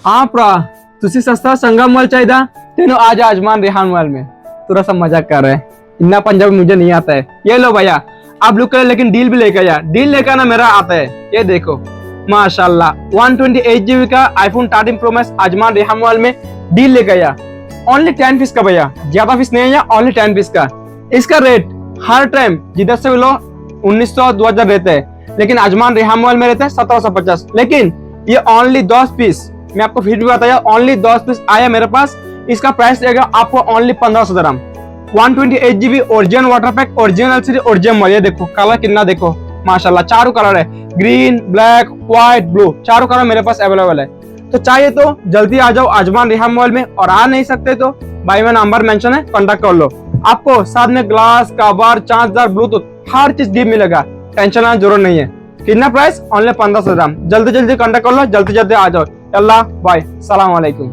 हाँ प्रा, तुसी सस्ता संगम मॉल चाहिए तेनो आज आजमान रेहान मॉल में। थोड़ा सा मजाक कर रहे हैं, इतना पंजाबी मुझे नहीं आता है। ये लो भैया, आप लुक करें लेकिन डील भी लेकर आया। डील लेकर ना मेरा आता है, ये देखो माशाल्लाह 128 GB का iPhone 13 Pro Max Ajman Rehan mall में डील लेकर आया। ओनली 10 पीस का भैया, ज्यादा पीस नहीं है, ओनली 10 पीस का। इसका रेट हर टाइम जिधर से लो 1900-2000 रहता है, लेकिन आजमान रेहान मॉल में रहता है 1750। लेकिन ये ओनली 10 पीस, मैं आपको फिर भी बताया, ओनली 10 पीस आया मेरे पास। इसका प्राइस रहेगा आपको ओनली 1500 दिरहम। 128 GB original water pack, original LCD, original. ये देखो कलर कितना, देखो माशाल्लाह चारों कलर है, ग्रीन, ब्लैक, व्हाइट, ब्लू, चारों कलर मेरे पास अवेलेबल है। तो चाहिए तो जल्दी आ जाओ आजमान रेहान मॉल में, और आ नहीं सकते तो भाई में नंबर मेंशन है, कांटेक्ट कर लो। आपको साथ में ग्लास, कवर, चार्जर, ब्लूटूथ हर चीज गिफ्ट मिलेगा, टेंशन लेने जरूरत नहीं है। कितना प्राइस? ओनली 1500 दिरहम। जल्दी जल्दी कांटेक्ट कर लो, जल्दी जल्दी आ जाओ। अल्लाह बाय, सलाम वालेकुम।